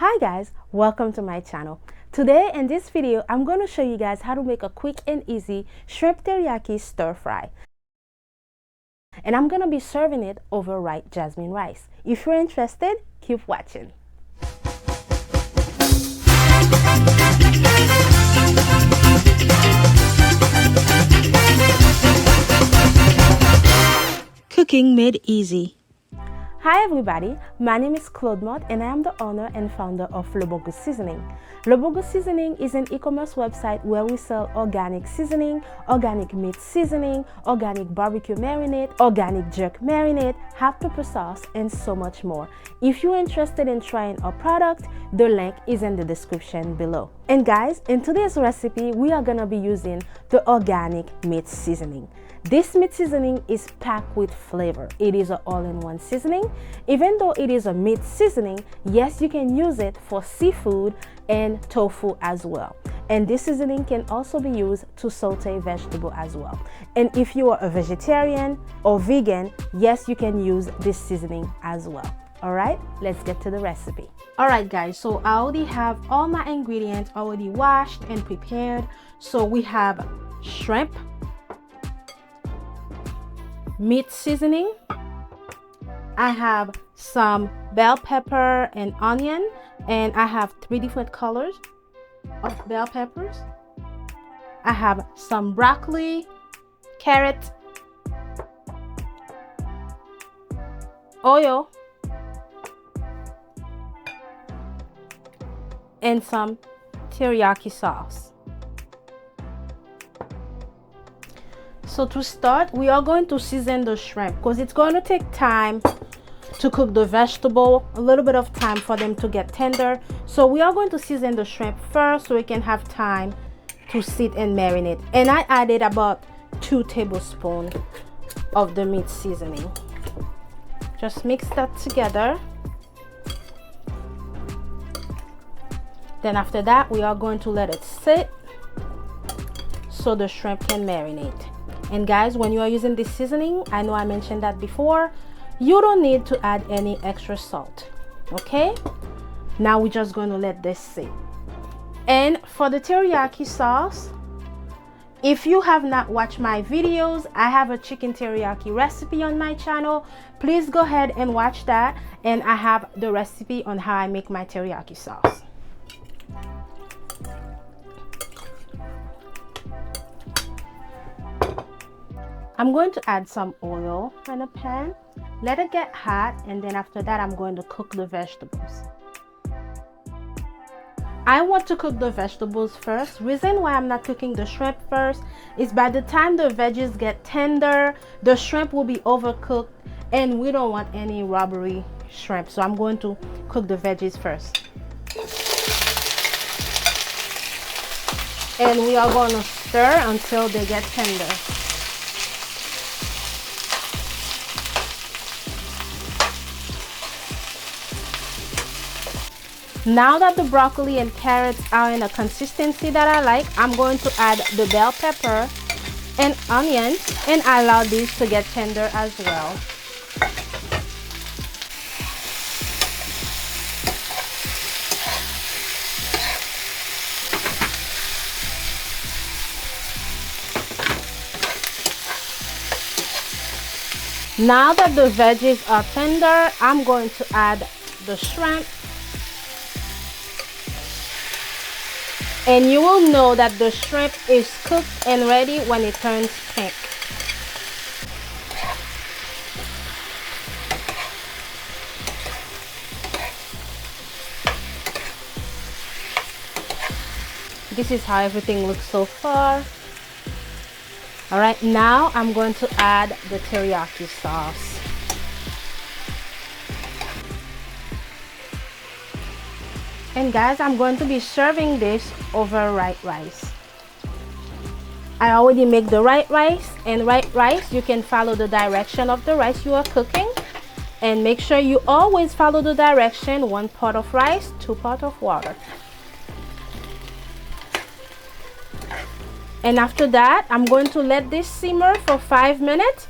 Hi guys, welcome to my channel. Today in this video, I'm going to show you guys how to make a quick and easy shrimp teriyaki stir fry. And I'm going to be serving it over white jasmine rice. If you're interested, keep watching. Cooking made easy. Hi everybody, my name is Claude Mott and I am the owner and founder of Le Bon Goût Seasoning. Le Bon Goût Seasoning is an e-commerce website where we sell organic seasoning, organic meat seasoning, organic barbecue marinade, organic jerk marinade, hot pepper sauce, and so much more. If you're interested in trying our product, the link is in the description below. And guys, in today's recipe, we are gonna be using the organic meat seasoning. This meat seasoning is packed with flavor. It is an all-in-one seasoning. Even though it is a meat seasoning, yes, you can use it for seafood and tofu as well. And this seasoning can also be used to saute vegetable as well. And if you are a vegetarian or vegan, yes, you can use this seasoning as well. All right, let's get to the recipe. All right, guys, so I already have all my ingredients already washed and prepared. So we have shrimp, meat seasoning. I have some bell pepper and onion, and I have 3 different colors of bell peppers. I have some broccoli, carrot, oil, and some teriyaki sauce. So to start, we are going to season the shrimp because it's going to take time to cook the vegetable, a little bit of time for them to get tender. So we are going to season the shrimp first so we can have time to sit and marinate. And I added about 2 tablespoons of the meat seasoning. Just mix that together. Then after that, we are going to let it sit so the shrimp can marinate. And guys, when you are using this seasoning, I know I mentioned that before, you don't need to add any extra salt. Okay, now we're just going to let this sit. And for the teriyaki sauce, if you have not watched my videos, I have a chicken teriyaki recipe on my channel. Please go ahead and watch that, and I have the recipe on how I make my teriyaki sauce. I'm going to add some oil in a pan, let it get hot, and then after that I'm going to cook the vegetables. I want to cook the vegetables first. Reason why I'm not cooking the shrimp first is by the time the veggies get tender, the shrimp will be overcooked and we don't want any rubbery shrimp. So I'm going to cook the veggies first. And we are going to stir until they get tender. Now that the broccoli and carrots are in a consistency that I like, I'm going to add the bell pepper and onions and allow these to get tender as well. Now that the veggies are tender, I'm going to add the shrimp. And you will know that the shrimp is cooked and ready when it turns pink. This is how everything looks so far. All right, now I'm going to add the teriyaki sauce. And guys, I'm going to be serving this over white rice. I already make the white rice, and white rice, you can follow the direction of the rice you are cooking. And make sure you always follow the direction, 1 pot of rice, 2 parts of water. And after that, I'm going to let this simmer for 5 minutes.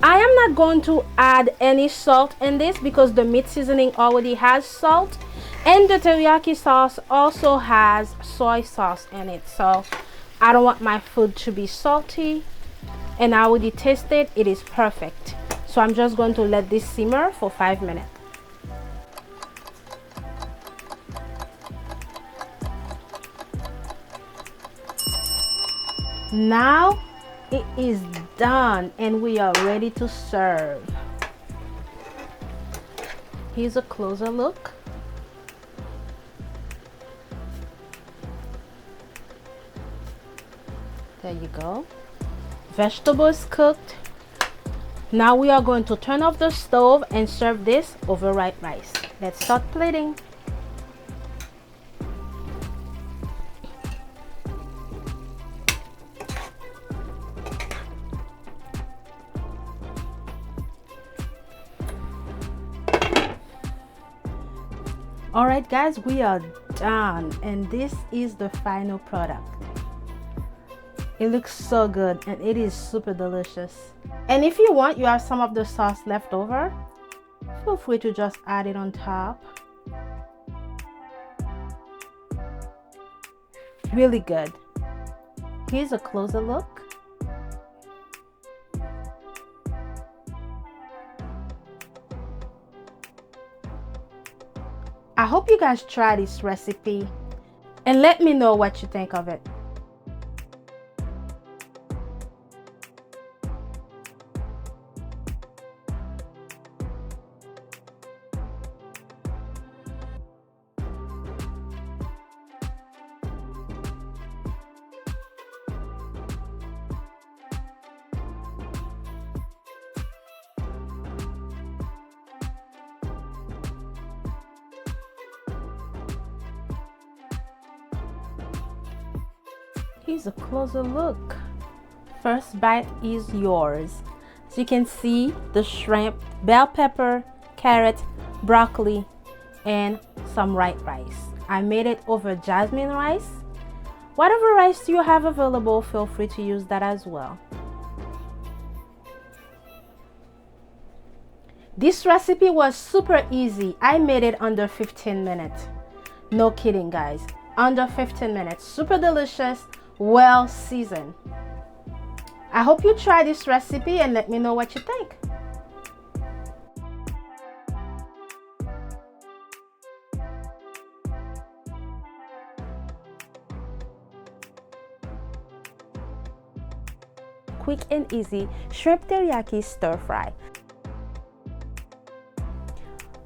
I am not going to add any salt in this because the meat seasoning already has salt. And the teriyaki sauce also has soy sauce in it, so I don't want my food to be salty, and I already tasted it is perfect. So I'm just going to let this simmer for 5 minutes. Now it is done and we are ready to serve. Here's a closer look. There you go. Vegetables cooked. Now we are going to turn off the stove and serve this over white rice. Let's start plating. Alright guys, we are done and this is the final product. It looks so good and it is super delicious. And if you want, you have some of the sauce left over, feel free to just add it on top. Really good. Here's a closer look. I hope you guys try this recipe and let me know what you think of it. Here's a closer look. First bite is yours. As you can see, the shrimp, bell pepper, carrot, broccoli, and some white rice. I made it over jasmine rice. Whatever rice you have available, feel free to use that as well. This recipe was super easy. I made it under 15 minutes. No kidding guys, under 15 minutes. Super delicious, well seasoned. I hope you try this recipe and let me know what you think. Quick and easy shrimp teriyaki stir fry.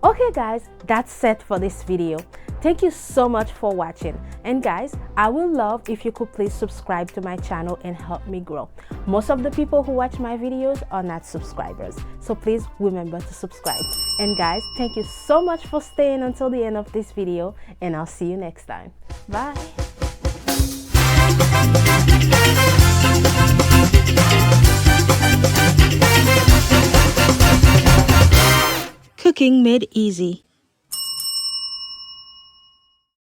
Okay guys, that's it for this video. Thank you so much for watching, and guys, I would love if you could please subscribe to my channel and help me grow. Most of the people who watch my videos are not subscribers, so please remember to subscribe. And guys, thank you so much for staying until the end of this video, and I'll see you next time. Bye. Cooking made easy.